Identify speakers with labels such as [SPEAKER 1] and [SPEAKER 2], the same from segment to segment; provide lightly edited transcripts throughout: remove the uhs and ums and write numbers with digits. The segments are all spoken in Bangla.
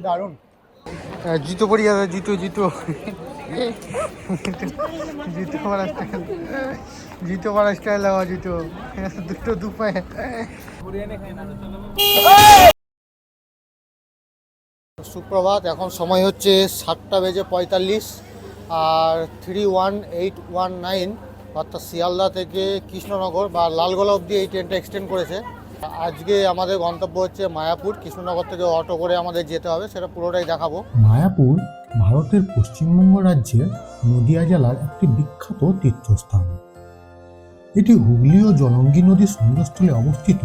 [SPEAKER 1] দারুণ। জুতো পরি যাবে, জুতো জুতো জুতো পরা স্টাইল, জুতো পরা স্টাইল লাগা জুতো দুটো দু পায়ে। সুপ্রভাত, এখন সময় হচ্ছে 7:45 আর 31819 অর্থাৎ শিয়ালদা থেকে কৃষ্ণনগর বা লালগোলা অবধি এই ট্রেনটা এক্সটেন্ড করেছে। আজকে আমাদের গন্তব্য হচ্ছে মায়াপুর। কৃষ্ণনগর থেকে অটো করে আমাদের যেতে হবে, সেটা পুরোটাই দেখাবো।
[SPEAKER 2] মায়াপুর ভারতের পশ্চিমবঙ্গ রাজ্যের নদিয়া জেলার একটি বিখ্যাত তীর্থস্থান। এটি হুগলি ও জলঙ্গি নদীর সঙ্গমস্থলে অবস্থিত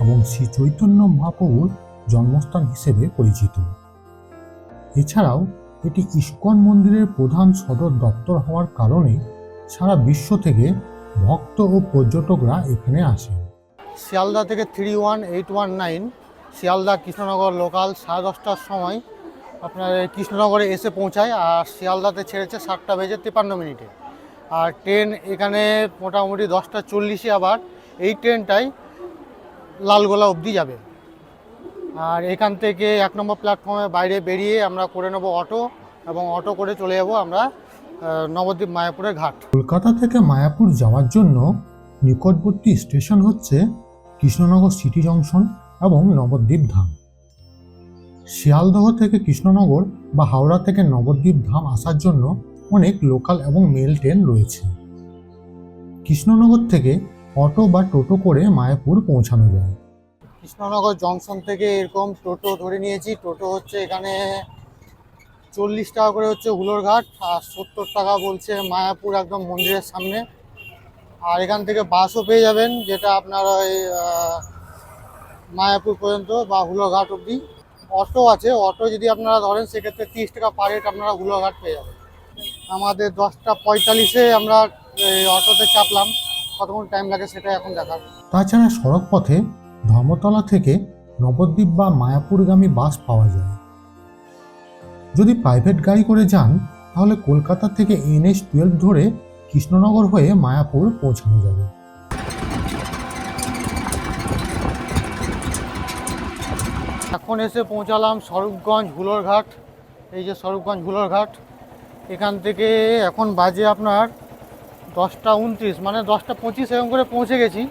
[SPEAKER 2] এবং শ্রী চৈতন্য মহাপ্রভুর জন্মস্থান হিসেবে পরিচিত। এছাড়াও এটি ইস্কন মন্দিরের প্রধান সদর দপ্তর হওয়ার কারণে সারা বিশ্ব থেকে ভক্ত ও পর্যটকরা এখানে আসেন।
[SPEAKER 1] শিয়ালদা থেকে 31819 শিয়ালদা কৃষ্ণনগর লোকাল 10:30টার সময় আপনার কৃষ্ণনগরে এসে পৌঁছায়, আর শিয়ালদাতে ছেড়েছে 7:53 আর ট্রেন এখানে মোটামুটি 10:40 আবার এই ট্রেনটাই লালগোলা অবধি যাবে। আর এখান থেকে 1 নম্বর প্ল্যাটফর্মে বাইরে বেরিয়ে আমরা করে নেব অটো, এবং অটো করে চলে যাব আমরা নবদ্বীপ মায়াপুরের ঘাট।
[SPEAKER 2] কলকাতা থেকে মায়াপুর যাওয়ার জন্য নিকটবর্তী স্টেশন হচ্ছে কৃষ্ণনগর সিটি জংশন এবং নবদ্বীপ ধাম। শিয়ালদহ থেকে কৃষ্ণনগর বা হাওড়া থেকে নবদ্বীপ ধাম আসার জন্য অনেক লোকাল এবং মেল ট্রেন রয়েছে। কৃষ্ণনগর থেকে অটো বা টোটো করে মায়াপুর পৌঁছানো যায়।
[SPEAKER 1] কৃষ্ণনগর জংশন থেকে এরকম টোটো ধরে নিয়েছি। টোটো হচ্ছে এখানে 40 টাকা করে হচ্ছে হুলোরঘাট, আর 70 টাকা বলছে মায়াপুর একদম মন্দিরের সামনে। আর এখান থেকে বাসও পেয়ে যাবেন, যেটা আপনার ওই মায়াপুর পর্যন্ত বা হুলোরঘাট অবধি। অটো আছে, অটো যদি আপনারা ধরেন সেক্ষেত্রে 30 টাকা পার হেড আপনারা হুলোরঘাট পেয়ে যাবেন। আমাদের 10:45 আমরা অটোতে চাপলাম, কতক্ষণ টাইম লাগে সেটা এখন দেখার।
[SPEAKER 2] তাছাড়া সড়ক পথে ধর্মতলা থেকে নবদ্বীপ বা মায়াপুরগামী বাস পাওয়া যায়। যদি প্রাইভেট গাড়ি করে যান তাহলে কলকাতা থেকে NH-12 ধরে কৃষ্ণনগর হয়ে মায়াপুর পৌঁছানো যাবে।
[SPEAKER 1] এখন এসে পৌঁছালাম স্বরূপগঞ্জ হুলোরঘাট। এই যে স্বরূপগঞ্জ হুলোরঘাট, এখান থেকে এখন বাজে আপনার 10:29, মানে 10:25 এরকম করে পৌঁছে গেছি।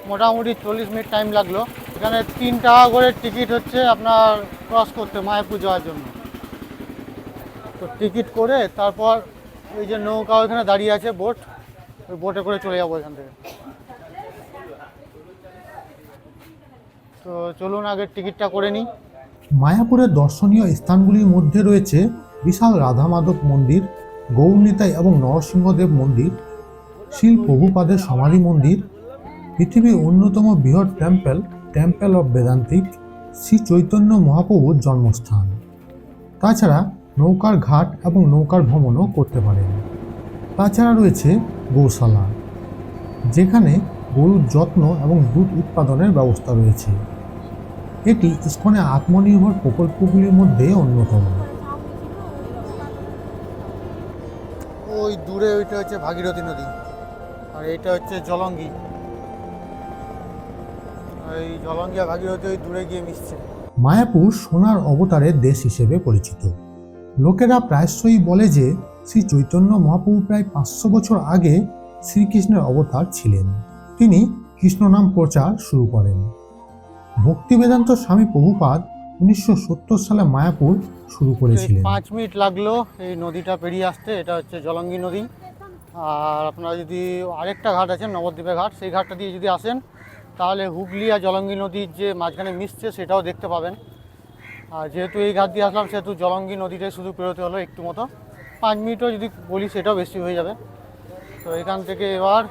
[SPEAKER 1] মোটামুটি 40 মিনিট টাইম লাগলো। এখানে 3 টাকা করে টিকিট হচ্ছে আপনার ক্রস করতে মায়াপুর যাওয়ার জন্য। তো টিকিট করে তারপর এই যে নৌকা ওইখানে দাঁড়িয়ে আছে, বোট, ওই বোটে করে চলে যাবো এখান থেকে। তো চলুন আগে টিকিটটা করে নিই।
[SPEAKER 2] মায়াপুরের দর্শনীয় স্থানগুলির মধ্যে রয়েছে বিশাল রাধা মাধব মন্দির, গৌরনিতাই এবং নরসিংহদেব মন্দির, শিল প্রভুপাদের সমাধি মন্দির, পৃথিবীর অন্যতম বৃহৎ টেম্পল অফ বেদান্তিক, শ্রী চৈতন্য মহাপ্রভুর জন্মস্থান। তাছাড়া নৌকার ঘাট এবং নৌকার ভ্রমণও করতে পারেন। তাছাড়া রয়েছে গৌশালা, যেখানে গরুর যত্ন এবং দুধ উৎপাদনের ব্যবস্থা রয়েছে। এটি ইস্কনের আত্মনির্ভর প্রকল্পগুলির মধ্যে অন্যতম।
[SPEAKER 1] ওই দূরে ওইটা হচ্ছে ভাগীরথী নদী, আর এইটা হচ্ছে জলঙ্গি। এই জলঙ্গি আর ভাগীরথী ওই দূরে গিয়ে মিশছে।
[SPEAKER 2] মায়াপুর সোনার অবতারের দেশ হিসেবে পরিচিত। লোকেরা প্রায়শই বলে যে শ্রী চৈতন্য মহাপ্রভু প্রায় 500 বছর আগে শ্রীকৃষ্ণের অবতার ছিলেন। তিনি কৃষ্ণ নাম প্রচার শুরু করেন। ভক্তিবেদান্ত স্বামী প্রভুপাদ 1970 সালে মায়াপুর শুরু করেছিলেন।
[SPEAKER 1] 5 মিনিট লাগলো এই নদীটা পেরিয়ে আসতে। এটা হচ্ছে জলঙ্গি নদী। আর আপনারা যদি আরেকটা ঘাট আছে নবদ্বীপের ঘাট, সেই ঘাটটা দিয়ে যদি আসেন তাহলে হুগলি আর জলঙ্গি নদীর যে মাঝখানে মিশছে সেটাও দেখতে পাবেন। আর যেহেতু এই ঘাট দিয়ে আসলাম সেহেতু জলঙ্গি নদীটাই শুধু পেরোতে হলো একটু মতো। 5 মিনিটও যদি বলি সেটাও বেশি হয়ে যাবে। তো এখান থেকে এবার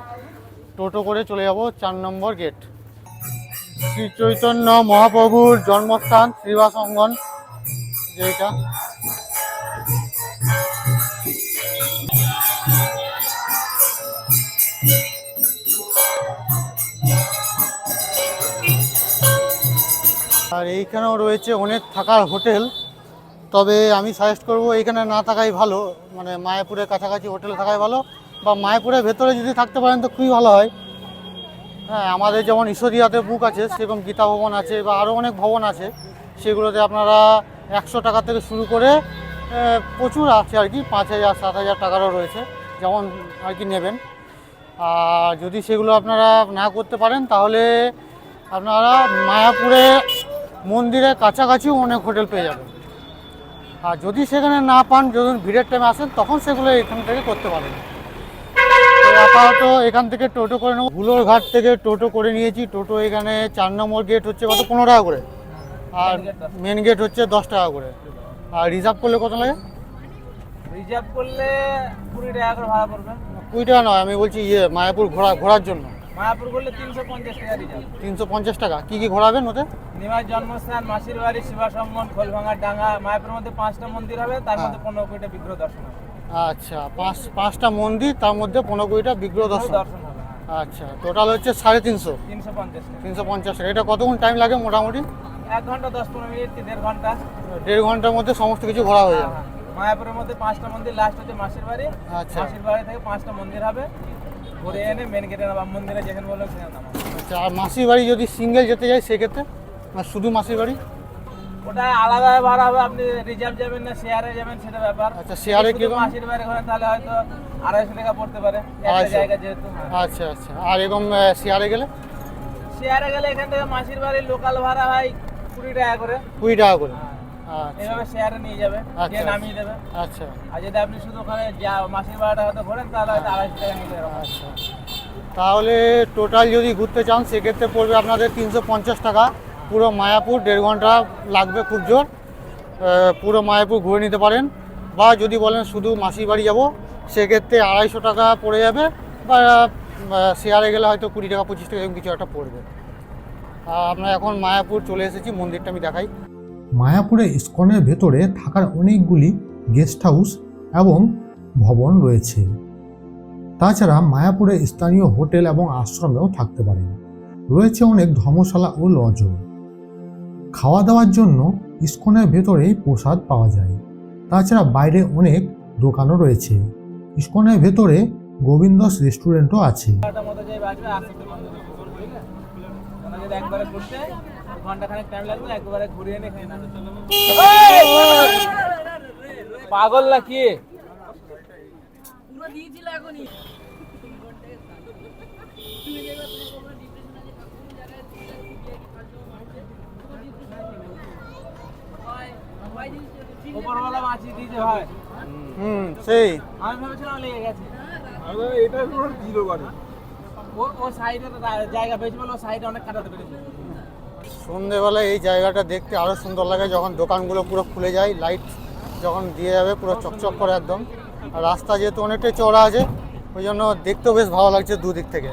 [SPEAKER 1] টোটো করে চলে যাব 4 নম্বর গেট। শ্রী চৈতন্য মহাপ্রভুর জন্মস্থান শ্রীবাস অঙ্গন, যেটা আর এইখানেও রয়েছে অনেক থাকার হোটেল। তবে আমি সাজেস্ট করব এইখানে না থাকাই ভালো, মানে মায়াপুরের কাছাকাছি হোটেলে থাকাই ভালো, বা মায়াপুরের ভেতরে যদি থাকতে পারেন তো খুবই ভালো হয়। হ্যাঁ, আমাদের যেমন ঈশ্বরদীয়াতে বুক আছে, সেরকম গীতা ভবন আছে বা আরও অনেক ভবন আছে, সেগুলোতে আপনারা 100 টাকা থেকে শুরু করে প্রচুর আছে আর কি, 5,000 7,000 টাকারও রয়েছে, যেমন আর কি নেবেন। আর যদি সেগুলো আপনারা না করতে পারেন তাহলে আপনারা মায়াপুরে মন্দিরের কাছাকাছিও অনেক হোটেল পেয়ে যাবেন। আর যদি সেখানে না পান, যখন ভিড়ের টাইমে আসেন তখন সেগুলো এখান থেকে করতে পারেন। তো আপাতত এখান থেকে টোটো করে নেবো, হুলোর ঘাট থেকে টোটো করে নিয়েছি। টোটো এখানে 4 নম্বর গেট হচ্ছে কত, 15 টাকা করে, আর মেন গেট হচ্ছে 10 টাকা করে। আর রিজার্ভ করলে কত লাগে?
[SPEAKER 3] রিজার্ভ করলে 20 টাকা করে ভাড়া পড়বে।
[SPEAKER 1] 20 টাকা নয়, আমি বলছি মায়াপুর ঘোরার জন্য।
[SPEAKER 3] মায়াপুর করলে 350 টাকা রিজার্ভ।
[SPEAKER 1] 350 টাকা। কি কি ঘোরাবেন ওতে?
[SPEAKER 3] নিমাই জন্মস্থান, মাসির বাড়ি, শিবাসম্মন, খোলভাঙা ডাঙ্গা। মায়াপুরের মধ্যে 5টা মন্দির হবে, তার মধ্যে 15 কোটিটা বিগ্রহ দর্শন হবে।
[SPEAKER 1] আচ্ছা, পাঁচটা মন্দির, তার মধ্যে 15 কোটিটা বিগ্রহ দর্শন।
[SPEAKER 3] দর্শন হবে।
[SPEAKER 1] আচ্ছা, টোটাল হচ্ছে 350।
[SPEAKER 3] 350 টাকা।
[SPEAKER 1] 350 টাকা। এটা কতক্ষণ টাইম লাগে মোটামুটি?
[SPEAKER 3] 1 ঘন্টা 10-15 মিনিট কি 1.5 ঘন্টা।
[SPEAKER 1] 1.5 ঘন্টার মধ্যে সমস্ত কিছু ঘোরা হয়ে যাবে।
[SPEAKER 3] মায়াপুরের মধ্যে 5টা মন্দির, লাস্ট হচ্ছে মাসির বাড়ি।
[SPEAKER 1] আচ্ছা
[SPEAKER 3] মাসির বাড়ি থেকে 5টা মন্দির হবে, ঘুরে এনে মেন গেটে নামা, মন্দিরে যেখানে বললাম সেখানে নামা।
[SPEAKER 1] আচ্ছা, আর মাসির বাড়ি যদি সিঙ্গেল যেতে যাই সেক্ষেত্রে, আর শুধু মাসির বাড়ি?
[SPEAKER 3] ওটা আলাদা ভাড়া হবে, আপনি রিজার্ভ যাবেন না শেয়ারে যাবেন সেটা ব্যাপার।
[SPEAKER 1] আচ্ছা, শেয়ারে
[SPEAKER 3] যদি
[SPEAKER 1] কি রকম?
[SPEAKER 3] মাসির বাড়ি করেন তাহলে হয়তো 250 টাকা পড়তে পারে একটা
[SPEAKER 1] আচ্ছা।
[SPEAKER 3] জায়গা যেহেতু।
[SPEAKER 1] আচ্ছা আচ্ছা, আর এরকম শেয়ারে গেলে?
[SPEAKER 3] শেয়ারে গেলে এখান থেকে মাসির বাড়ির লোকাল ভাড়া হয় 20 টাকা করে।
[SPEAKER 1] 20 টাকা করে। আচ্ছা
[SPEAKER 3] এইভাবে শেয়ারে নিয়ে যাবে,
[SPEAKER 1] আচ্ছা।
[SPEAKER 3] দিয়ে নামিয়ে দেবে।
[SPEAKER 1] আচ্ছা
[SPEAKER 3] আর যদি আপনি শুধু ওখানে মাসির বাড়িটা হয়তো ঘোরেন তাহলে হয়তো 250 টাকা নিয়ে যাবে।
[SPEAKER 1] আচ্ছা, তাহলে টোটাল যদি ঘুরতে চান সেক্ষেত্রে পড়বে আপনাদের 350 টাকা। পুরো মায়াপুর 1.5 ঘন্টা লাগবে খুব জোর, পুরো মায়াপুর ঘুরে নিতে পারেন। বা যদি বলেন শুধু মাসির বাড়ি যাব, সেক্ষেত্রে 250 টাকা পড়ে যাবে, বা শেয়ারে গেলে হয়তো 20 টাকা 25 টাকা এরকম কিছু একটা পড়বে। আমরা এখন মায়াপুর চলে এসেছি, মন্দিরটা আমি দেখাই।
[SPEAKER 2] মায়াপুরে ইসকনের ভেতরে থাকার অনেকগুলি গেস্ট হাউস এবং ভবন রয়েছে। তাছাড়া মায়াপুরে স্থানীয় হোটেল এবং আশ্রমেও থাকতে পারেন। রয়েছে অনেক ধর্মশালা ও লজও। খাওয়া দাওয়ার জন্য ইসকনের ভেতরেই প্রসাদ পাওয়া যায়। তাছাড়া বাইরে অনেক দোকানও রয়েছে। ইসকনের ভেতরে গোবিন্দস রেস্টুরেন্টও আছে।
[SPEAKER 3] ঘন্টার মতো যে বাজবে আসতে বন্ধ করবে, ঠিক আছে? ওনা যদি একবারে ঘুরতে ঘন্টাখানেক টাইম লাগবে, একবারে ঘুরিয়ে এনে খেয়ে নেবে। পাগল না কি? উপরওয়ালা মাছি দিতে হয়।
[SPEAKER 1] সেই
[SPEAKER 3] আমি ভেবেছিলাম লেগে গেছে।
[SPEAKER 4] এটা পুরো জিরো করে।
[SPEAKER 3] ও সাইডে জায়গা পেয়েছে বলে ও সাইডে অনেক কাটাতে পেরেছে।
[SPEAKER 1] সন্ধেবেলায় এই জায়গাটা দেখতে আরও সুন্দর লাগে, যখন দোকানগুলো পুরো খুলে যায়, লাইট যখন দিয়ে যাবে পুরো চকচক করে একদম। আর রাস্তা যেহেতু অনেকটাই চওড়া আছে, ওই জন্য দেখতেও বেশ ভালো লাগছে দুদিক থেকে।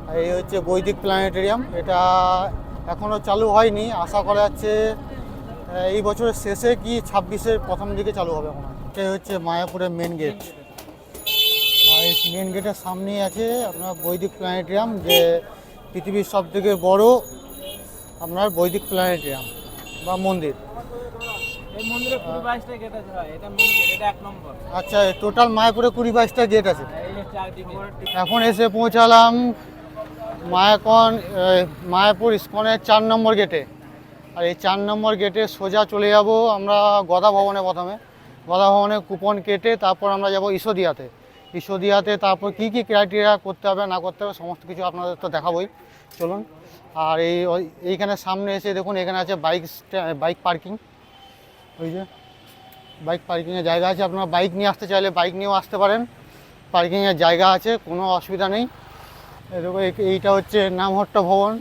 [SPEAKER 1] আর এই হচ্ছে বৈদিক প্ল্যানেটেরিয়াম। এটা এখনও চালু হয়নি, আশা করা যাচ্ছে এই বছরের শেষে কি 26-এর প্রথম দিকে চালু হবে মনে হয়। এটাই হচ্ছে মায়াপুরের মেন গেট। আর এই মেন গেটের সামনেই আছে আপনার বৈদিক প্ল্যানেটেরিয়াম, যে পৃথিবীর সবথেকে বড় আপনার বৈদিক প্ল্যানেটেরিয়াম বা মন্দির।
[SPEAKER 3] এই মন্দিরে 22টা গেট আছে ভাই, এটা মেইন গেট, এটা 1 নম্বর।
[SPEAKER 1] আচ্ছা, টোটাল মায়াপুরে 20-22টা গেট আছে।
[SPEAKER 3] এই যে চারদিকে।
[SPEAKER 1] এখন এসে পৌঁছালাম মায়াপুর ইসকনের 4 নম্বর গেটে। আর এই 4 নম্বর গেটে সোজা চলে যাব আমরা গদা ভবনে। প্রথমে গদা ভবনে কুপন কেটে তারপর আমরা যাব ঈশ্বরদীয়াতে। তারপর কি কি ক্রাইটেরিয়া করতে হবে না করতে হবে সমস্ত কিছু আপনাদের তো দেখাবোই, চলুন। আর এইখানে সামনে এসে দেখুন, এখানে আছে বাইক পার্কিং। ওই যে বাইক পার্কিংয়ের জায়গা আছে, আপনারা বাইক নিয়ে আসতে চাইলে বাইক নিয়েও আসতে পারেন, পার্কিংয়ের জায়গা আছে, কোনো অসুবিধা নেই। এরকম এইটা হচ্ছে নামহট্ট ভবন,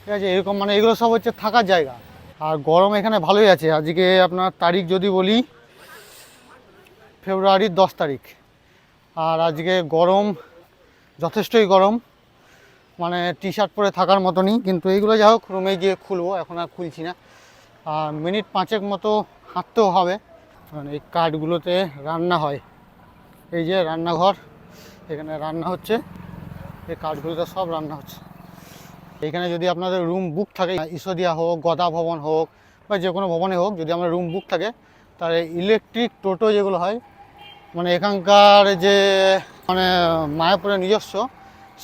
[SPEAKER 1] ঠিক আছে। এরকম মানে এগুলো সব হচ্ছে থাকার জায়গা। আর গরম এখানে ভালোই আছে। আজকে আপনার তারিখ যদি বলি ফেব্রুয়ারির 10 তারিখ। আর আজকে গরম, যথেষ্টই গরম, মানে টি শার্ট পরে থাকার মতনই। কিন্তু এইগুলো যাই হোক রুমে গিয়ে খুলবো, এখন আর খুলছি না। আর মিনিট 5 মতো হাঁটতেও হবে। মানে এই কাঠগুলোতে রান্না হয়, এই যে রান্নাঘর, এখানে রান্না হচ্ছে, এই কাঠগুলোতে সব রান্না হচ্ছে। এখানে যদি আপনাদের রুম বুক থাকে, ঈশ্বরদীয়া হোক, গদা ভবন হোক বা যে কোনো ভবনে হোক, যদি আমার রুম বুক থাকে, তাহলে ইলেকট্রিক টোটো যেগুলো হয়, মানে এখানকার যে মানে মায়াপুরের নিজস্ব,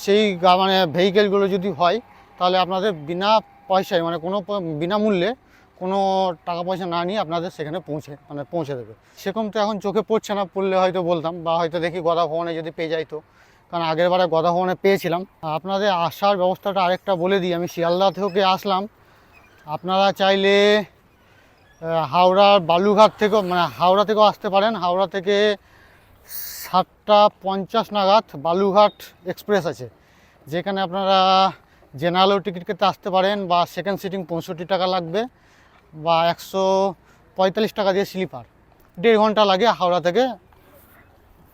[SPEAKER 1] সেই মানে ভেহিকেলগুলো যদি হয় তাহলে আপনাদের বিনা পয়সায় মানে কোনো বিনামূল্যে কোনো টাকা পয়সা না নিয়ে আপনাদের সেখানে পৌঁছে দেবে। সেরকম তো এখন চোখে পড়ছে না, পড়লে হয়তো বলতাম, বা হয়তো দেখি গদা ভবনে যদি পেয়ে যাই তো, কারণ আগের বারে গদা ভবনে পেয়েছিলাম। আপনাদের আসার ব্যবস্থাটা আরেকটা বলে দিই, আমি শিয়ালদা থেকে আসলাম, আপনারা চাইলে হাওড়ার বালুঘাট থেকেও মানে হাওড়া থেকেও আসতে পারেন। হাওড়া থেকে 7:50 নাগাদ বালুঘাট এক্সপ্রেস আছে, যেখানে আপনারা জেনারেলও টিকিট কেটে আসতে পারেন, বা সেকেন্ড সিটিং 65 টাকা লাগবে, বা 145 টাকা দিয়ে স্লিপার। 1.5 ঘন্টা লাগে হাওড়া থেকে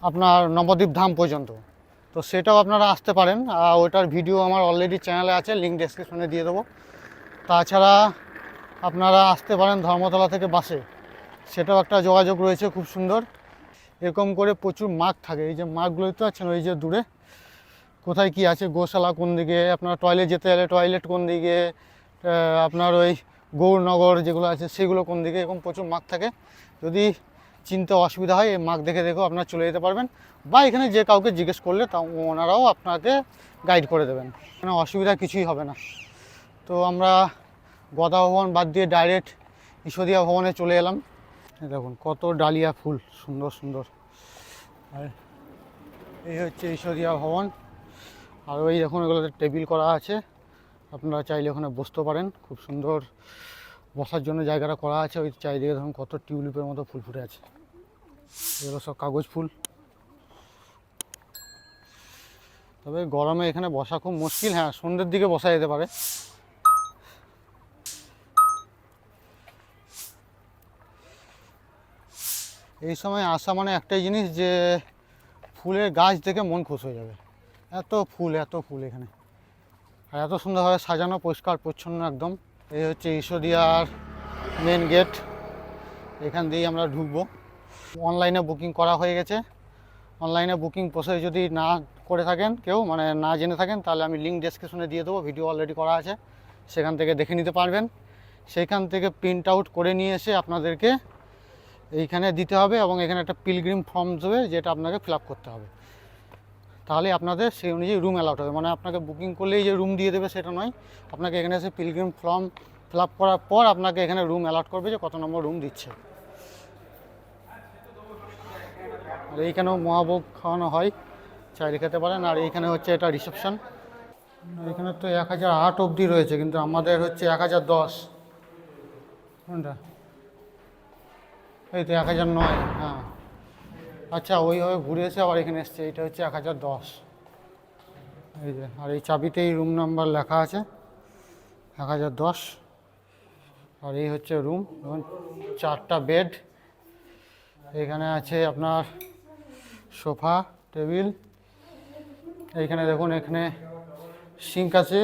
[SPEAKER 1] আপনার নবদ্বীপ ধাম পর্যন্ত। তো সেটাও আপনারা আসতে পারেন, ওটার ভিডিও আমার অলরেডি চ্যানেলে আছে, লিঙ্ক ডেসক্রিপশনে দিয়ে দেবো। তাছাড়া আপনারা আসতে পারেন ধর্মতলা থেকে বাসে, সেটাও একটা যোগাযোগ রয়েছে খুব সুন্দর। এরকম করে প্রচুর মার্ক থাকে, এই যে মার্কগুলো দেখতে পাচ্ছেন ওই যে দূরে কোথায় কি আছে, গোশালা কোন দিকে, আপনার টয়লেট যেতে গেলে টয়লেট কোন দিকে, আপনার ওই গৌরনগর যেগুলো আছে সেগুলো কোন দিকে, এরকম প্রচুর মার্ক থাকে। যদি চিনতে অসুবিধা হয় এই মার্ক দেখে দেখেও আপনারা চলে যেতে পারবেন, বা এখানে যে কাউকে জিজ্ঞেস করলে তা ওনারাও আপনাকে গাইড করে দেবেন, মানে অসুবিধা কিছুই হবে না। তো আমরা গদা ভবন বাদ দিয়ে ডাইরেক্ট ঈশ্বরিয়া ভবনে চলে এলাম। দেখুন কত ডালিয়া ফুল, সুন্দর সুন্দর। আর এই হচ্ছে ঈশ্বরিয়া ভবন, আর ওই দেখুন এগুলোতে টেবিল করা আছে, আপনারা চাইলে ওখানে বসতে পারেন, খুব সুন্দর বসার জন্য জায়গাটা করা আছে। ওই চারিদিকে দেখুন কত টিউলিপের মতো ফুল ফুটে আছে, এগুলো সব কাগজ ফুল। তবে গরমে এখানে বসা খুব মুশকিল, হ্যাঁ সন্ধ্যের দিকে বসা যেতে পারে। এই সময় আসা মানে একটাই জিনিস, যে ফুলের গাছ দেখে মন খুশ হয়ে যাবে, এত ফুল এখানে, আর এত সুন্দরভাবে সাজানো, পরিষ্কার পরিচ্ছন্ন একদম। এই হচ্ছে ঈশ্বরিয়ার মেন গেট, এখান দিয়েই আমরা ঢুকবো। অনলাইনে বুকিং করা হয়ে গেছে। অনলাইনে বুকিং প্রসেস যদি না করে থাকেন কেউ, মানে না জেনে থাকেন, তাহলে আমি লিঙ্ক ডেসক্রিপশনে দিয়ে দেবো, ভিডিও অলরেডি করা আছে, সেখান থেকে দেখে নিতে পারবেন। সেইখান থেকে প্রিন্ট আউট করে নিয়ে এসে আপনাদেরকে এইখানে দিতে হবে, এবং এখানে একটা পিলগ্রিম ফর্ম দেবে, যেটা আপনাকে ফিল আপ করতে হবে। তাহলে আপনাদের সেই অনুযায়ী রুম অ্যালাউট হবে, মানে আপনাকে বুকিং করলেই যে রুম দিয়ে দেবে সেটা নয়, আপনাকে এখানে এসে পিলগ্রিম ফর্ম ফিল আপ করার পর আপনাকে এখানে রুম অ্যালাউট করবে, যে কত নম্বর রুম দিচ্ছে। আর এইখানেও মহাভোগ খাওয়ানো হয়, চাইলে খেতে পারেন। আর এইখানে হচ্ছে এটা রিসেপশন, এখানে তো 1008 অবধি রয়েছে, কিন্তু আমাদের হচ্ছে 1010। কোনটা? এই তো 1009, হ্যাঁ আচ্ছা, ওইভাবে ঘুরে এসে আবার এখানে এসছে, এটা হচ্ছে 1010। এই যে, আর এই চাবিতেই রুম নাম্বার লেখা আছে 1010। আর এই হচ্ছে রুম, এবং 4টা বেড, এখানে আছে আপনার সোফা টেবিল, এইখানে দেখুন এখানে সিঙ্ক আছে।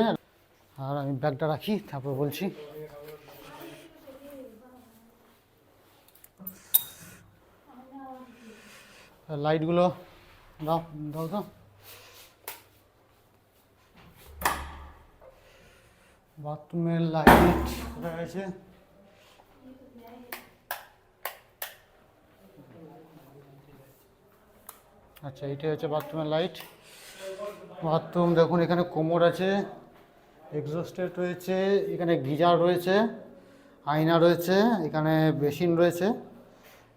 [SPEAKER 1] আর আমি ব্যাগটা রাখি, তারপর বলছি। লাইটগুলো দাও দাও তো, বাথরুমের লাইট রয়েছে। আচ্ছা, এইটাই হচ্ছে বাথরুমের লাইট। বাথরুম দেখুন, এখানে কোমর আছে, এক্সস্টেড রয়েছে, এখানে গিজার রয়েছে, আয়না রয়েছে, এখানে বেসিন রয়েছে,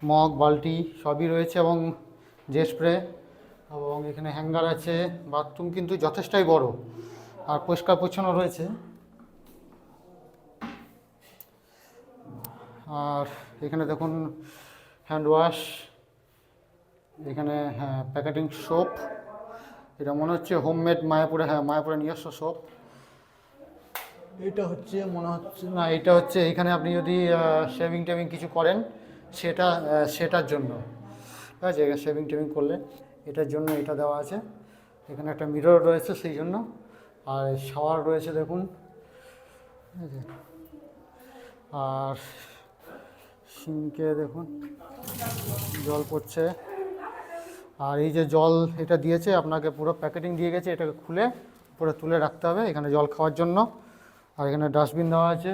[SPEAKER 1] মগ বালতি সবই রয়েছে, এবং জেট স্প্রে, এবং এখানে হ্যাঙ্গার আছে। বাথরুম কিন্তু যথেষ্টই বড় আর পরিষ্কার পরিচ্ছন্ন রয়েছে। আর এখানে দেখুন হ্যান্ড ওয়াশ, এখানে হ্যাঁ প্যাকেটিং সোপ, এটা মনে হচ্ছে হোমমেড মায়াপুরে, হ্যাঁ মায়াপুরে নিজস্ব সোপ। এটা হচ্ছে মনে হচ্ছে না, এটা হচ্ছে এখানে আপনি যদি শেভিং টেভিং কিছু করেন সেটার জন্য, ঠিক আছে, শেভিং টেভিং করলে এটার জন্য এটা দেওয়া আছে। এখানে একটা মিরর রয়েছে সেই জন্য, আর শাওয়ার রয়েছে দেখুন, ঠিক আছে। আর সিঙ্কে দেখুন জল পড়ছে। আর এই যে জল এটা দিয়েছে আপনাকে, পুরো প্যাকেটিং দিয়ে গেছে, এটাকে খুলে উপরে তুলে রাখতে হবে এখানে জল খাওয়ার জন্য। আর এখানে ডাস্টবিন দেওয়া আছে।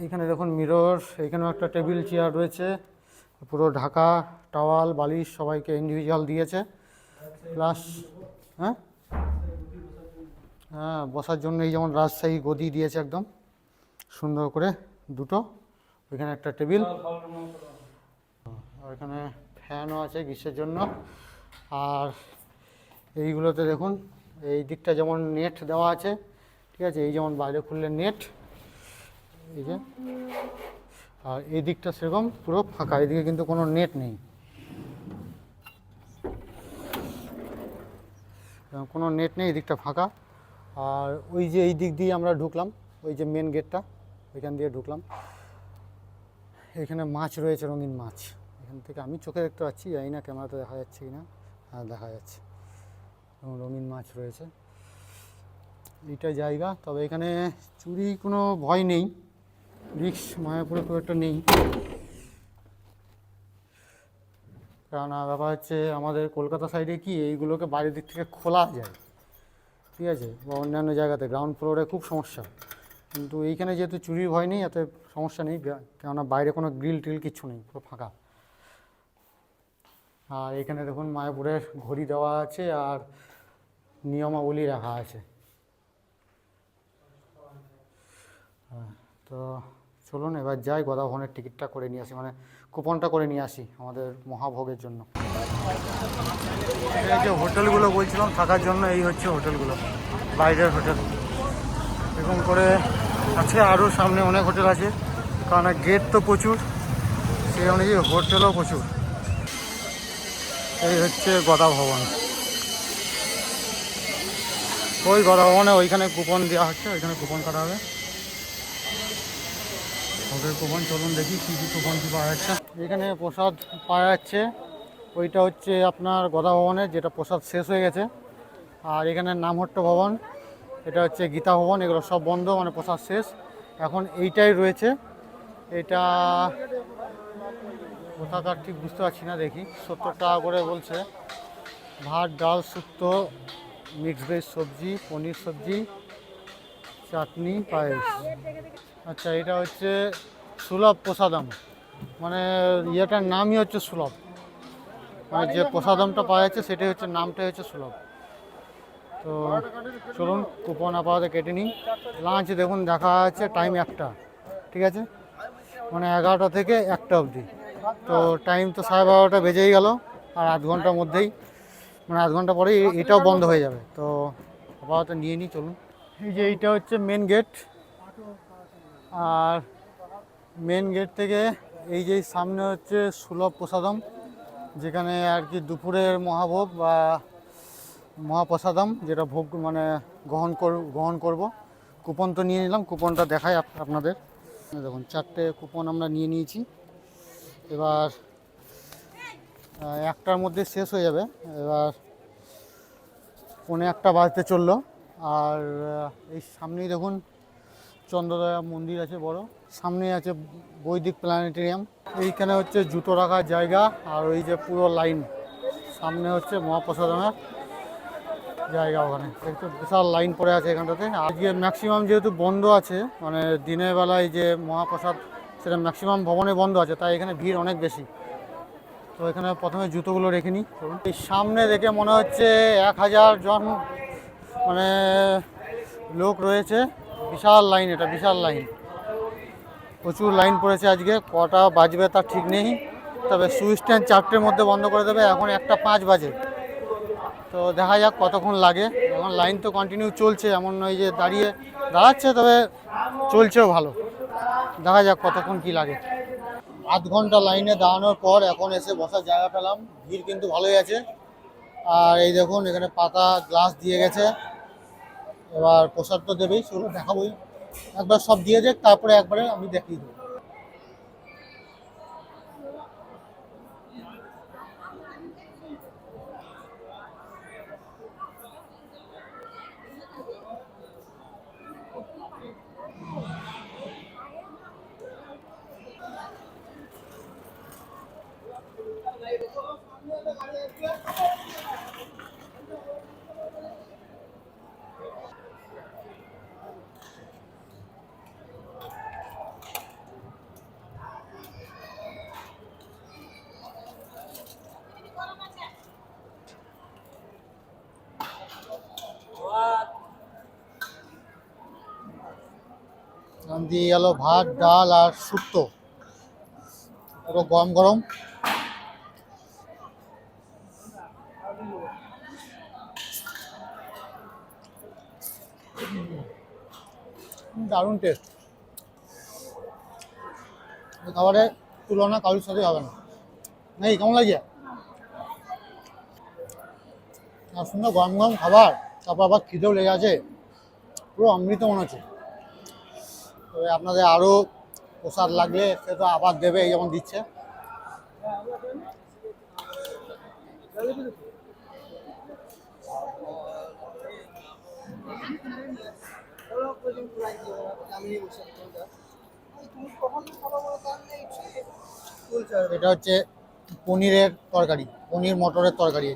[SPEAKER 1] এইখানে দেখুন মিরর, এখানেও একটা টেবিল চেয়ার রয়েছে, পুরো ঢাকা, টাওয়াল বালিশ সবাইকে ইন্ডিভিজুয়াল দিয়েছে। প্লাস হ্যাঁ হ্যাঁ, বসার জন্য এই যেমন রাজশাহী গদি দিয়েছে একদম সুন্দর করে দুটো, ওইখানে একটা টেবিল, আর এখানে ফ্যানও আছে গ্রীষ্মের জন্য। আর এইগুলোতে দেখুন এই দিকটা যেমন নেট দেওয়া আছে, ঠিক আছে, এই যেমন বাইরে খুললে নেট, এই যে, আর এই দিকটা সেরকম পুরো ফাঁকা, এদিকে কিন্তু কোনো নেট নেই, কোনো নেট নেই, এদিকটা ফাঁকা। আর ওই যে এই দিক দিয়ে আমরা ঢুকলাম, ওই যে মেন গেটটা, ওইখান দিয়ে ঢুকলাম, এখানে মাছ রয়েছে, রঙিন মাছ, এখান থেকে আমি চোখে দেখতে পাচ্ছি, জানি না ক্যামেরাতে দেখা যাচ্ছে কি না। হ্যাঁ, দেখা যাচ্ছে, রঙিন মাছ রয়েছে, এইটা জায়গা। তবে এখানে চুরি কোনো ভয় নেই, রিস্ক মায়াপুরে খুব একটা নেই, কারণ ব্যাপার হচ্ছে আমাদের কলকাতা সাইডে কি এইগুলোকে বাইরের দিক থেকে খোলা যায়, ঠিক আছে, বা অন্যান্য জায়গাতে গ্রাউন্ড ফ্লোরে খুব সমস্যা, কিন্তু এইখানে যেহেতু চুরির ভয় নেই এতে সমস্যা নেই, কেননা বাইরে কোনো গ্রিল টিল কিচ্ছু নেই, পুরো ফাঁকা। আর এখানে দেখুন মায়াপুরের ঘড়ি দেওয়া আছে আর নিয়মাবলী রাখা আছে। হ্যাঁ, তো চলুন এবার যাই, গদা ভবনের টিকিটটা করে নিয়ে আসি, মানে কুপনটা করে নিয়ে আসি আমাদের মহাভোগের জন্য। এই যে হোটেলগুলো বলছিলাম থাকার জন্য, এই হচ্ছে হোটেলগুলো, বাইরের হোটেল এরকম করে আছে, আরও সামনে অনেক হোটেল আছে, কারণ গেট তো প্রচুর, সেই অনুযায়ী হোটেলও প্রচুর। এই হচ্ছে গদা ভবন, ওই গদা ভবনে ওইখানে কুপন দেওয়া হচ্ছে, ওইখানে কুপন কাটা হবে, ওদের কুপন। চলুন দেখি কী কী কুপন কী পাওয়া যাচ্ছে। এখানে প্রসাদ পাওয়া যাচ্ছে, ওইটা হচ্ছে আপনার গদা ভবনের, যেটা প্রসাদ শেষ হয়ে গেছে। আর এখানে নামহট্ট ভবন, এটা হচ্ছে গীতা ভবন, এগুলো সব বন্ধ, মানে প্রসাদ শেষ, এখন এইটাই রয়েছে। এটা কোথাকার ঠিক বুঝতে পারছি না, দেখি 70 টাকা করে বলছে, ভাত ডাল শুক্তো মিক্স ভেজ সবজি, পনির সবজি, চাটনি, পায়েস। আচ্ছা, এটা হচ্ছে সুলভ প্রসাদম, মানে ইয়েটার নামই হচ্ছে সুলভ, মানে যে প্রসাদমটা পাওয়া যাচ্ছে সেটাই হচ্ছে, নামটাই হচ্ছে সুলভ। তো চলুন কুপন আপাতত কেটে নিই। লাঞ্চ দেখুন দেখা আছে টাইম 1টা, ঠিক আছে, মানে 11টা থেকে 1টা অবধি, তো টাইম তো 12:30 বেজেই গেল, আর আধ ঘন্টার মধ্যেই, মানে আধ ঘন্টা পরেই এটাও বন্ধ হয়ে যাবে, তো আপাতত নিয়ে নিই, চলুন। এই যে এইটা হচ্ছে মেন গেট, আর মেন গেট থেকে এই যে সামনে হচ্ছে সুলভ প্রসাদম, যেখানে আর কি দুপুরের মহাভোগ বা মহাপ্রসাদম, যেটা ভোগ মানে গ্রহণ করব। কুপন তো নিয়ে নিলাম, কুপনটা দেখাই আপনাদের, দেখুন 4টে কুপন আমরা নিয়ে নিয়েছি। এবার 1টার মধ্যে শেষ হয়ে যাবে, এবার 1:45 বাজতে চললো। আর এই সামনেই দেখুন চন্দ্রদয়া মন্দির আছে বড়, সামনে আছে বৈদিক প্ল্যানেটেরিয়াম, এইখানে হচ্ছে জুতো রাখার জায়গা, আর ওই যে পুরো লাইন সামনে হচ্ছে মহাপ্রসাদমের জায়গা, ওখানে একটু বিশাল লাইন পড়ে আছে এখানটাতে। আজকে ম্যাক্সিমাম যেহেতু বন্ধ আছে, মানে দিনের বেলায় যে মহাপ্রসাদ সেটা ম্যাক্সিমাম ভবনে বন্ধ আছে, তাই এখানে ভিড় অনেক বেশি। তো এখানে প্রথমে জুতোগুলো রেখে নিই। এই সামনে দেখে মনে হচ্ছে 1000 জন মানে লোক রয়েছে, বিশাল লাইন, এটা বিশাল লাইন, প্রচুর লাইন পড়েছে আজকে। কটা বাজবে তার ঠিক নেই, তবে সুইচ স্ট্যান্ড 4টের মধ্যে বন্ধ করে দেবে, এখন 1:05 বাজে, তো দেখা যাক কতক্ষণ লাগে। এখন লাইন তো কন্টিনিউ চলছে, এমন নয় যে দাঁড়াচ্ছে, তবে চলছেও ভালো, দেখা যাক কতক্ষণ কি লাগে। আধ ঘন্টা লাইনে দাঁড়ানোর পর এখন এসে বসার জায়গা পেলাম, ভিড় কিন্তু ভালোই আছে। আর এই দেখুন এখানে পাতা গ্লাস দিয়ে গেছে, এবার প্রসাদ তো দেবেই, সেগুলো দেখাবোই, একবার সব দিয়ে যাক, তারপরে একবারে আমি দেখিয়ে দেবো। দিয়ে গেল ভাত, ডাল আর শুক্তো, পুরো গরম গরম। দারুণ টেস্ট, খাবারের তুলনা কারোর সাথে হবে না। নাকি কেমন লাগছে? আর সুন্দর গরম গরম খাবার, তারপর আবার খিদেও লেগে আছে, পুরো অমৃত মনে হচ্ছে। তবে আপনাদের আরও প্রসাদ লাগলে সে তো আবার দেবে, এই যেমন দিচ্ছে। এটা হচ্ছে পনিরের তরকারি, পনির মটরের তরকারি।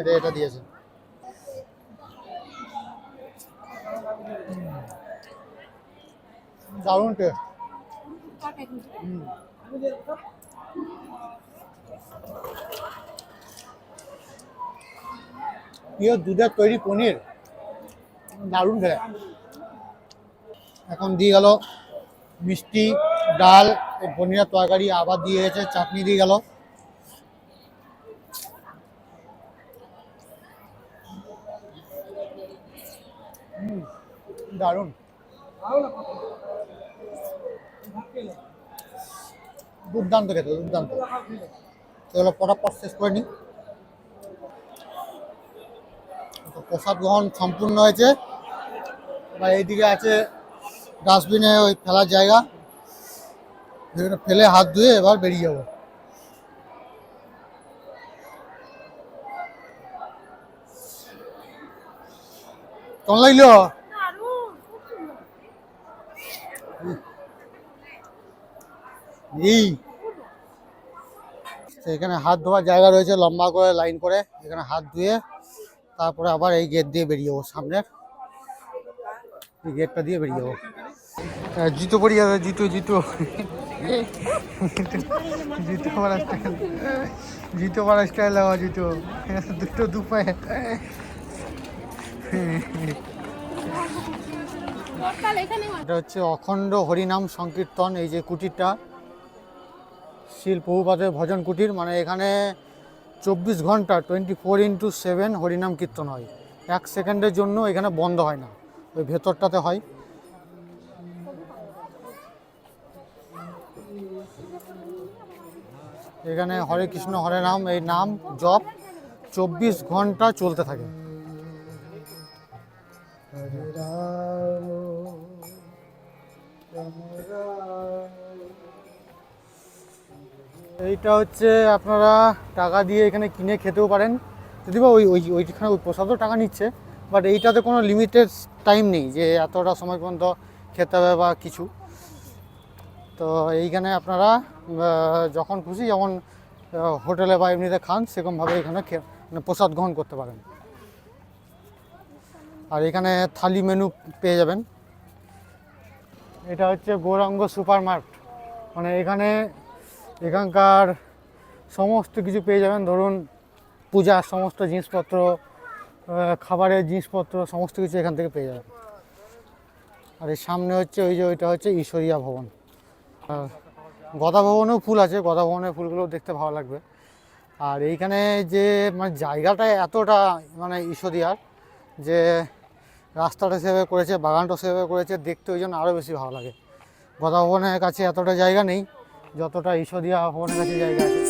[SPEAKER 1] এটা এটা দিয়েছে। দারুণ টেস্ট। পিওর দুধের তৈরি পনির, দারুণ খেয়ে। এখন দিয়ে গেল মিষ্টি, ডাল, পনিরের তরকারি, আবার দিয়ে গেছে চাটনি দিয়ে গেল। দারুণ, দুর্দান্ত খেতে, দুর্দান্ত। এগুলো পটাপট শেষ করে নিই। প্রসাদ গ্রহণ সম্পূর্ণ হয়েছে। এবার এইদিকে আছে ডাস্টবিনে ওই ফেলার জায়গা, ফেলে হাত ধুয়ে এবার বেরিয়ে যাবো। কেমন লাগলো? এই এখানে হাত ধোয়ার জায়গা রয়েছে, লম্বা করে লাইন করে, এখানে হাত ধুয়ে তারপরে আবার এই গেট দিয়ে বেরিয়ে যাবো, সামনের এই গেটটা দিয়ে বেরিয়ে যাবো। জুতো পরে যাবে, জুতো জুতো জুতো পরা স্টাইল, জুতো পরা স্টাইল হওয়া, জুতো দুটো দুপায়ে। এটা হচ্ছে অখণ্ড হরিনাম সংকীর্তন, এই যে কুটিরটা, শিল প্রভুপাদের ভজন কুটির। মানে এখানে 24 ঘন্টা 24x7 হরিনাম কীর্তন হয়, 1 সেকেন্ডের জন্য এখানে বন্ধ হয় না, ওই ভেতরটাতে হয়। এখানে হরে কৃষ্ণ হরে নাম, এই নাম জপ 24 ঘন্টা চলতে থাকে। এইটা হচ্ছে আপনারা টাকা দিয়ে এখানে কিনে খেতেও পারেন, যদি বা ওইখানে ওই প্রসাদও টাকা নিচ্ছে, বাট এইটাতে কোনো লিমিটেড টাইম নেই যে এতটা সময় পর্যন্ত খেতে হবে বা কিছু। তো এইখানে আপনারা যখন খুশি, যেমন হোটেলে বা এমনিতে খান সেরকমভাবে এখানে প্রসাদ গ্রহণ করতে পারেন। আর এখানে থালি মেনু পেয়ে যাবেন। এটা হচ্ছে গৌরাঙ্গ সুপার মার্ট, মানে এখানকার সমস্ত কিছু পেয়ে যাবেন। ধরুন পূজার সমস্ত জিনিসপত্র, খাবারের জিনিসপত্র, সমস্ত কিছু এখান থেকে পেয়ে যাবেন। আর এর সামনে হচ্ছে ওইটা হচ্ছে ঈশ্বরিয়া ভবন। আর গদা ভবনেও ফুল আছে, গদা ভবনের ফুলগুলো দেখতে ভালো লাগবে। আর এইখানে যে মানে জায়গাটা এতটা মানে ঈশ্বরিয়ার, যে রাস্তাটা সেভাবে করেছে, বাগানটা সেভাবে করেছে, দেখতে ওই জন্য আরও বেশি ভালো লাগে। গদা ভবনের কাছে এতটা জায়গা নেই যতটা ঈশ্বরিয়া ভবনের কাছে জায়গা আছে।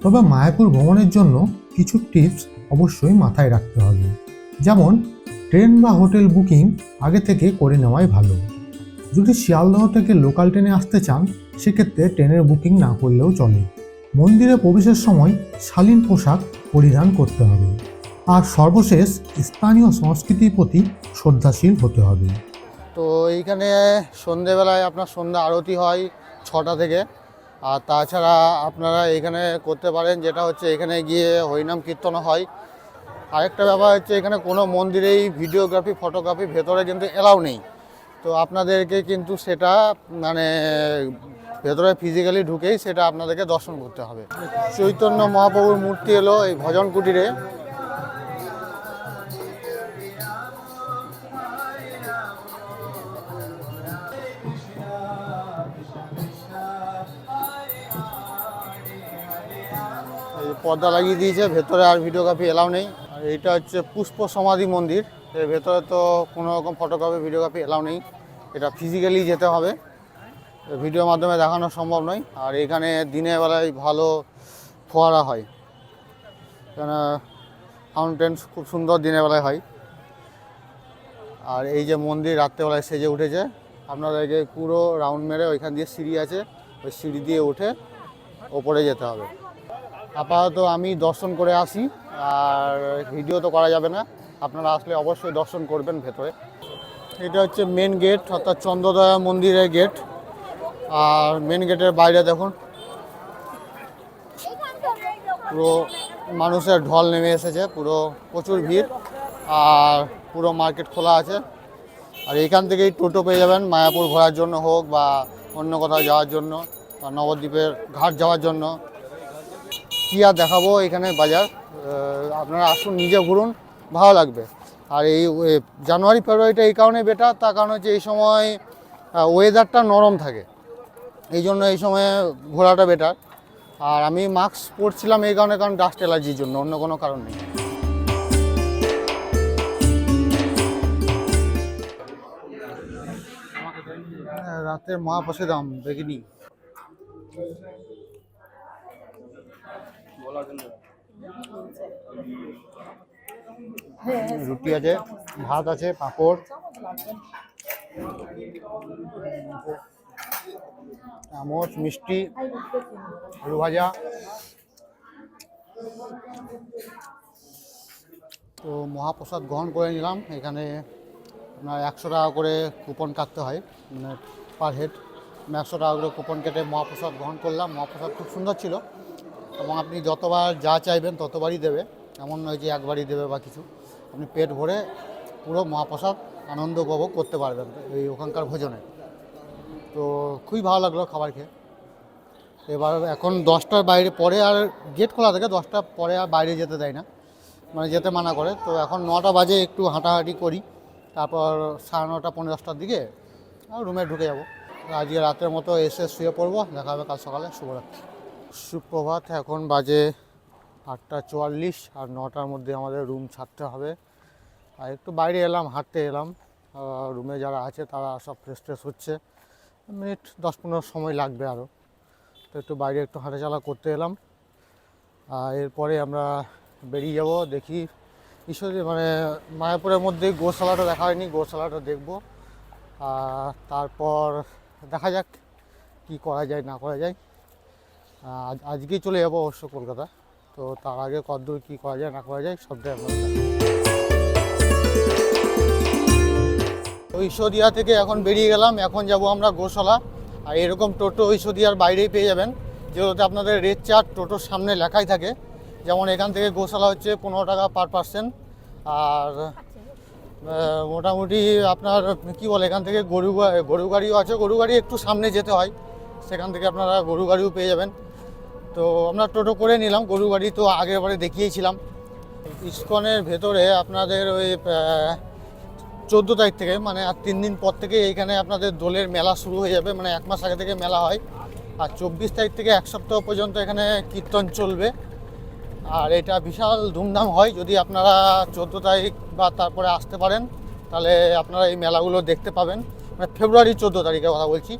[SPEAKER 2] তবে মায়াপুর ভ্রমণের জন্য কিছু টিপস অবশ্যই মাথায় রাখতে হবে, যেমন ট্রেন বা হোটেল বুকিং আগে থেকে করে নেওয়াই ভালো। যদি শিয়ালদহ থেকে লোকাল ট্রেনে আসতে চান সেক্ষেত্রে ট্রেনের বুকিং না করলেও চলে। মন্দিরে প্রবেশের সময় শালীন পোশাক পরিধান করতে হবে। আর সর্বশেষ স্থানীয় সংস্কৃতির প্রতি শ্রদ্ধাশীল হতে হবে।
[SPEAKER 1] তো এইখানে সন্ধেবেলায় আপনার সন্ধ্যা আরতি হয় 6টা থেকে। আর তাছাড়া আপনারা এখানে করতে পারেন যেটা হচ্ছে এখানে গিয়ে হরিনাম কীর্তন হয়। আরেকটা ব্যাপার হচ্ছে এখানে কোনো মন্দিরেই ভিডিওগ্রাফি ফটোগ্রাফি ভেতরে কিন্তু এলাও নেই। তো আপনাদেরকে কিন্তু সেটা মানে ভেতরে ফিজিক্যালি ঢুকেই সেটা আপনাদেরকে দর্শন করতে হবে। চৈতন্য মহাপ্রভুর মূর্তি এলো এই ভজন কুটিরে। পর্দা লাগিয়ে দিয়েছে, ভেতরে আর ভিডিওগ্রাফি এলাও নেই। আর এইটা হচ্ছে পুষ্প সমাধি মন্দির। এর ভেতরে তো কোনো রকম ফটোগ্রাফি ভিডিওগ্রাফি এলাও নেই, এটা ফিজিক্যালি যেতে হবে, ভিডিওর মাধ্যমে দেখানো সম্ভব নয়। আর এখানে দিনের বেলায় ভালো ফোয়ারা হয়, এখানে ফাউন্টেন খুব সুন্দর দিনের বেলায় হয়। আর এই যে মন্দির রাত্রেবেলায় সেজে উঠেছে, আপনাদেরকে পুরো রাউন্ড মেরে ওইখান দিয়ে সিঁড়ি আছে, ওই সিঁড়ি দিয়ে উঠে ওপরে যেতে হবে। আপাতত আমি দর্শন করে আসি, আর ভিডিও তো করা যাবে না, আপনারা আসলে অবশ্যই দর্শন করবেন ভেতরে। এটা হচ্ছে মেন গেট, অর্থাৎ চন্দ্রদয়া মন্দিরের গেট। আর মেন গেটের বাইরে দেখুন পুরো মানুষের ঢল নেমে এসেছে, পুরো প্রচুর ভিড়, আর পুরো মার্কেট খোলা আছে। আর এখান থেকেই টোটো পেয়ে যাবেন মায়াপুর ঘোরার জন্য হোক বা অন্য কোথাও যাওয়ার জন্য বা নবদ্বীপের ঘাট যাওয়ার জন্য। কী আর দেখাবো এখানে বাজার, আপনারা আসুন নিজে ঘুরুন, ভালো লাগবে। আর এই জানুয়ারি ফেব্রুয়ারিটা এই কারণে বেটার, তার কারণ হচ্ছে এই সময় ওয়েদারটা নরম থাকে, এই জন্য এই সময় ঘোরাটা বেটার। আর আমি মাস্ক পরছিলাম এই কারণে, কারণ ডাস্ট অ্যালার্জির জন্য, অন্য কোনো কারণ নেই। রাতের মহাপ্রসাদ দাম দেখিনি, রুটি আছে, ভাত আছে, পাঁপড়, চামচ, মিষ্টি, আলু ভাজা। তো মহাপ্রসাদ গ্রহণ করে নিলাম। এখানে আপনার 100 টাকা করে কুপন কাটতে হয়, মানে পার হেড। আমি 100 টাকা করে কুপন কেটে মহাপ্রসাদ গ্রহণ করলাম। মহাপ্রসাদ খুব সুন্দর ছিল, এবং আপনি যতবার যা চাইবেন ততবারই দেবে, এমন নয় যে একবারই দেবে বা কিছু। আপনি পেট ভরে পুরো মহাপ্রসাদ আনন্দ উপভোগ করতে পারবেন এই ওখানকার ভোজনে। তো খুবই ভালো লাগলো খাবার খেয়ে। এবার এখন 10টার বাইরে পরে আর গেট খোলা থাকে, 10টার পরে আর বাইরে যেতে দেয় না, মানে যেতে মানা করে। তো এখন 9টা বাজে, একটু হাঁটাহাঁটি করি, তারপর 9:30 পৌনে 10টার দিকে আর রুমে ঢুকে যাব। আজকে রাতের মতো এসে শুয়ে পড়বো, দেখা হবে কাল সকালে। শুভরাত্রি, সুপ্রভাত। এখন বাজে 8:44, আর 9টার মধ্যে আমাদের রুম ছাড়তে হবে। আর একটু বাইরে এলাম, হাঁটতে এলাম, রুমে যারা আছে তারা সব ফ্রেশ ট্রেশ হচ্ছে, মিনিট 10-15 সময় লাগবে আরও। তো একটু বাইরে একটু হাঁটাচলা করতে এলাম। এরপরে আমরা বেরিয়ে যাব, দেখি ঈশ্বরী মানে মায়াপুরের মধ্যে গোশালাটা দেখা হয়নি, গোশালাটা দেখব। তারপর দেখা যাক কি করা যায় না করা যায়। আজকেই চলে যাবো অবশ্য কলকাতা। তো তার আগে কতদূর কী করা যায় না করা যায় সবটাই আপনাদের ঐশ্বরিয়া থেকে এখন বেরিয়ে গেলাম। এখন যাব আমরা গোশালা। আর এরকম টোটো ঐশ্বরিয়ার বাইরেই পেয়ে যাবেন, যেহেতু আপনাদের রেট চার্ট টোটোর সামনে লেখাই থাকে। যেমন এখান থেকে গোশালা হচ্ছে 15 টাকা পার পার্সন। আর মোটামুটি আপনার কি বলে, এখান থেকে গরু গাড়িও আছে, গরু গাড়ি একটু সামনে যেতে হয়, সেখান থেকে আপনারা গরু গাড়িও পেয়ে যাবেন। তো আমরা টোটো করে নিলাম, গরু গাড়ি তো আগের বারে দেখিয়েছিলাম। ইসকনের ভেতরে আপনাদের ওই 14 তারিখ থেকে, মানে আর 3 দিন পর থেকে এইখানে আপনাদের দোলের মেলা শুরু হয়ে যাবে, মানে 1 মাস আগে থেকে মেলা হয়। আর 24 তারিখ থেকে 1 সপ্তাহ পর্যন্ত এখানে কীর্তন চলবে। আর এটা বিশাল ধুমধাম হয়। যদি আপনারা 14 তারিখ বা তারপরে আসতে পারেন তাহলে আপনারা এই মেলাগুলো দেখতে পাবেন, মানে ফেব্রুয়ারি 14 তারিখের কথা বলছি।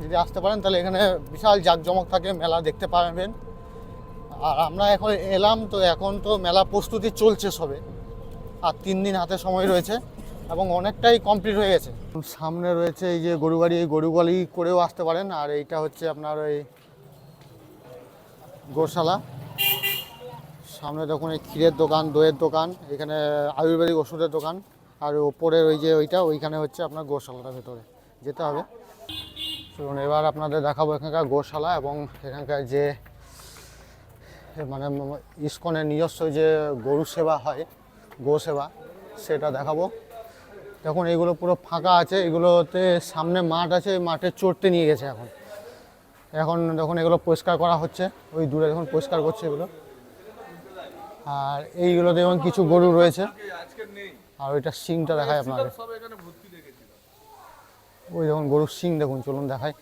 [SPEAKER 1] যদি আসতে পারেন তাহলে এখানে বিশাল জাঁকজমক থাকে, মেলা দেখতে পারবেন। আর আমরা এখন এলাম তো, এখন তো মেলা প্রস্তুতি চলছে সবে, আর 3 দিন হাতে সময় রয়েছে এবং অনেকটাই কমপ্লিট হয়ে গেছে। সামনে রয়েছে এই যে গরু গাড়ি, এই গরু গাড়ি করেও আসতে পারেন। আর এইটা হচ্ছে আপনার ওই গোশালা। সামনে দেখুন এই ক্ষীরের দোকান, দইয়ের দোকান, এখানে আয়ুর্বেদিক ওষুধের দোকান, আর ওপরের ওই যে ওইখানে হচ্ছে আপনার গোশালাটা ভেতরে যেতে হবে। শুনুন, এবার আপনাদের দেখাবো এখানকার গোশালা এবং এখানকার যে মানে ইসকনের নিজস্ব যে গরু সেবা হয়, গো সেবা, সেটা দেখাবো। দেখুন এইগুলো পুরো ফাঁকা আছে, এগুলোতে সামনে মাঠ আছে, এই মাঠে চড়তে নিয়ে গেছে এখন দেখুন এগুলো পরিষ্কার করা হচ্ছে, ওই দূরে দেখুন পরিষ্কার করছে এগুলো। আর এইগুলো দেখুন কিছু গরু রয়েছে, আর ওইটা শিংটা দেখায় আপনাদের, ওই দেখুন গরুর শিং দেখুন, চলুন দেখায়।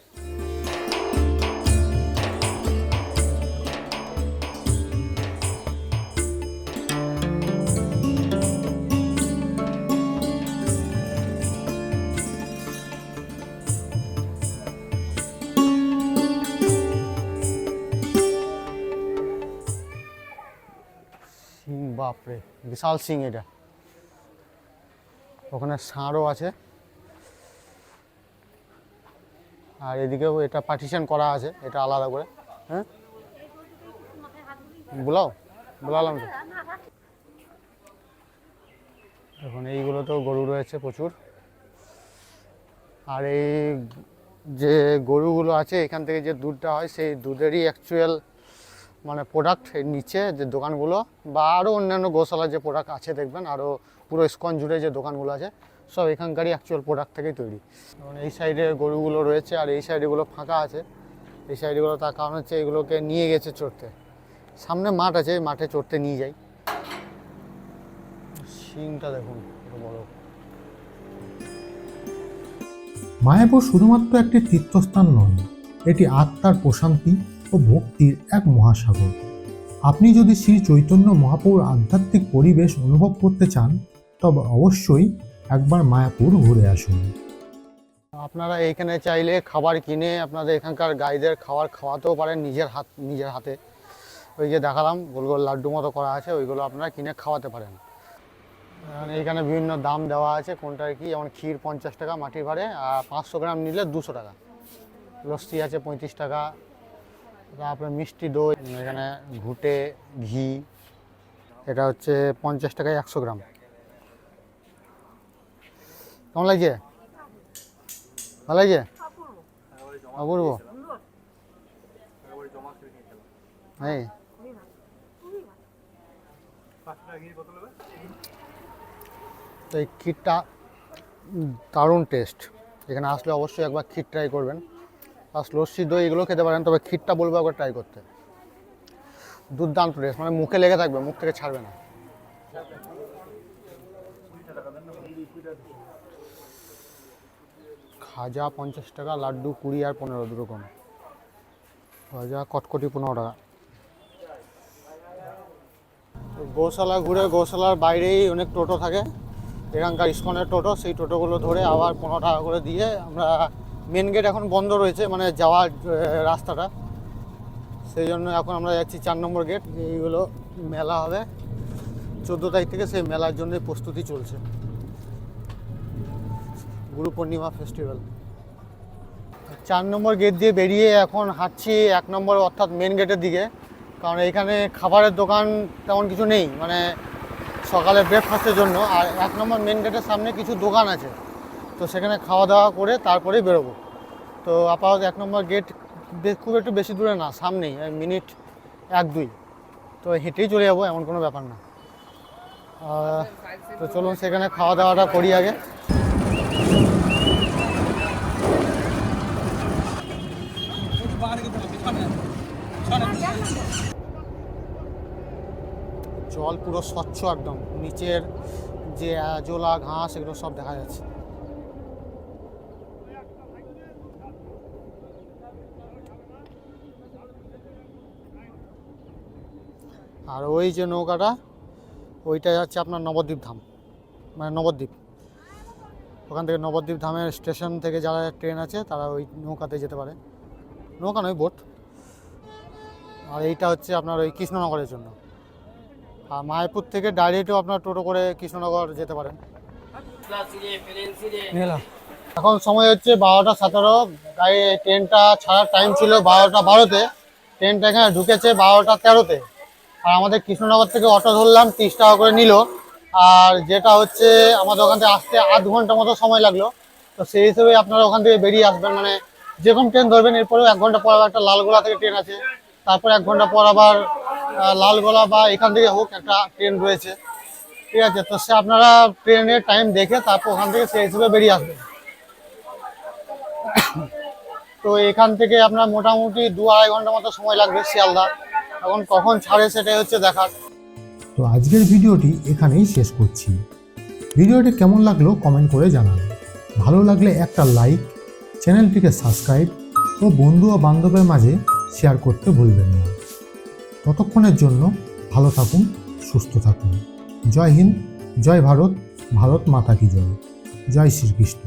[SPEAKER 1] সিং, বাপরে বিশাল সিং এটা। ওখানে ষাঁড়ও আছে, আর এদিকেও এটা পার্টিশন করা আছে, এটা আলাদা করে। হ্যাঁ বলালাম তো। এখন এইগুলোতেও গরু রয়েছে প্রচুর। আর এই যে গরুগুলো আছে, এখান থেকে যে দুধটা হয়, সেই দুধেরই অ্যাকচুয়াল মানে প্রোডাক্ট এই নিচে যে দোকানগুলো বা আরও অন্যান্য গোশালার যে প্রোডাক্ট আছে দেখবেন, আরও পুরো ইস্কন জুড়ে যে দোকানগুলো আছে, সব এখানকারই অ্যাকচুয়াল প্রোডাক্ট থেকেই তৈরি। এবং এই সাইডে গরুগুলো রয়েছে, আর এই সাইডেগুলো ফাঁকা আছে। এই সাইডগুলো তার কারণ হচ্ছে এগুলোকে নিয়ে গেছে চড়তে, সামনে মাঠ আছে, মাঠে চড়তে নিয়ে যাই। শিংটা দেখুন বড়।
[SPEAKER 2] মায়াপুর শুধুমাত্র একটি তীর্থস্থান নয়, এটি আত্মার প্রশান্তি ও ভক্তির এক মহাসাগর। আপনি যদি শ্রী চৈতন্য মহাপ্রভুর আধ্যাত্মিক পরিবেশ অনুভব করতে চান, তবে অবশ্যই একবার মায়াপুর ঘুরে আসুন।
[SPEAKER 1] আপনারা এইখানে চাইলে খাবার কিনে আপনাদের এখানকার গাইদের খাওয়াতেও পারেন নিজের হাতে। ওই যে দেখালাম গোল গোল লাড্ডু মতো করা আছে, ওইগুলো আপনারা কিনে খাওয়াতে পারেন। এইখানে বিভিন্ন দাম দেওয়া আছে কোনটার কি, যেমন ক্ষীর 50 টাকা মাটির ভাড়ে, আর 500 গ্রাম নিলে 200 টাকা। লস্যি আছে 35 টাকা। তারপরে মিষ্টি দই, এখানে ঘুটে ঘি, এটা হচ্ছে 50 টাকায় 100 গ্রাম। কেমন লাগছে? ভালো লাগছে? অপূর্ব। হ্যাঁ, তো এই ক্ষীরটা দারুণ টেস্ট। এখানে আসলে অবশ্যই একবার ক্ষীর ট্রাই করবেন। আর লস্যি দই এগুলো খেতে পারেন, তবে ক্ষীরটা বলবো একবার ট্রাই করতে। দুর্দান্ত টেস্ট, মানে মুখে লেগে থাকবে, মুখ থেকে ছাড়বে না। খাজা 50 টাকা, লাড্ডু 20 আর 15, দুরকম। খাজা কটকটি 15 টাকা। গোশালা ঘুরে, গোশালার বাইরেই অনেক টোটো থাকে, এখানকার ইসকনের টোটো, সেই টোটোগুলো ধরে আবার 15 টাকা করে দিয়ে আমরা মেন গেট এখন বন্ধ রয়েছে, মানে যাওয়ার রাস্তাটা, সেই জন্য এখন আমরা যাচ্ছি 4 নম্বর গেট। এইগুলো মেলা হবে 14 তারিখ থেকে, সেই মেলার জন্য প্রস্তুতি চলছে, গুরু পূর্ণিমা ফেস্টিভ্যাল। 4 নম্বর গেট দিয়ে বেরিয়ে এখন হাঁটছি 1 নম্বর অর্থাৎ মেন গেটের দিকে, কারণ এইখানে খাবারের দোকান তেমন কিছু নেই, মানে সকালে ব্রেকফাস্টের জন্য। আর 1 নম্বর মেন গেটের সামনে কিছু দোকান আছে, তো সেখানে খাওয়া দাওয়া করে তারপরেই বেরোবো। তো আপাতত 1 নম্বর গেট খুব একটু বেশি দূরে না, সামনেই, মিনিট 1-2, তো হেঁটেই চলে যাবো, এমন কোনো ব্যাপার না। তো চলুন সেখানে খাওয়া দাওয়াটা করি আগে। জল পুরো স্বচ্ছ একদম, নিচের যে আজোলা ঘাস এগুলো সব দেখা যাচ্ছে। আর ওই যে নৌকাটা, ওইটা যাচ্ছে আপনার নবদ্বীপ ধাম, মানে নবদ্বীপ। ওখান থেকে নবদ্বীপ ধামের স্টেশন থেকে যারা ট্রেন আছে তারা ওই নৌকাতে যেতে পারে, নৌকা নয় বোট। আর এইটা হচ্ছে আপনার ওই কৃষ্ণনগরের জন্য। আর মায়াপুর থেকে ডাইরেক্টও আপনার টোটো করে কৃষ্ণনগর যেতে পারেন। এখন সময় হচ্ছে 12টা 17। গাড়ি ট্রেনটা ছাড়ার টাইম ছিল 12টা 12-তে, ট্রেনটা এখানে ঢুকেছে 12টা 13-তে। আর আমাদের কৃষ্ণনগর থেকে অটো ধরলাম, 30 টাকা করে নিল। আর যেটা হচ্ছে আমাদের ওখান থেকে আসতে আধ ঘন্টা মতো সময় লাগলো। তো সেই হিসেবে আপনারা ওখান থেকে বেরিয়ে আসবেন, মানে যেরকম ট্রেন ধরবেন এরপরেও 1 ঘন্টা পর আবার একটা লালগোলা থেকে ট্রেন আছে, তারপর 1 ঘন্টা পর আবার লালগোলা বা এখান থেকে হোক একটা ট্রেন রয়েছে, ঠিক আছে। তো সে আপনারা ট্রেনের টাইম দেখে তারপর ওখান থেকে সেই হিসেবে বেরিয়ে আসবেন। তো এখান থেকে আপনার মোটামুটি 2-2.5 ঘন্টা মতো সময় লাগবে শিয়ালদা। এখন কখন ছাড়ে সেটাই হচ্ছে দেখার।
[SPEAKER 2] তো আজকের ভিডিওটি এখানেই শেষ করছি। ভিডিওটি কেমন লাগলো কমেন্ট করে জানান। ভালো লাগলে একটা লাইক, চ্যানেলটিকে সাবস্ক্রাইব ও বন্ধু ও বান্ধবের মাঝে শেয়ার করতে ভুলবেন না। ততক্ষণের জন্য ভালো থাকুন, সুস্থ থাকুন। জয় হিন্দ, জয় ভারত, ভারত মাতা কি জয়, জয় শ্রীকৃষ্ণ।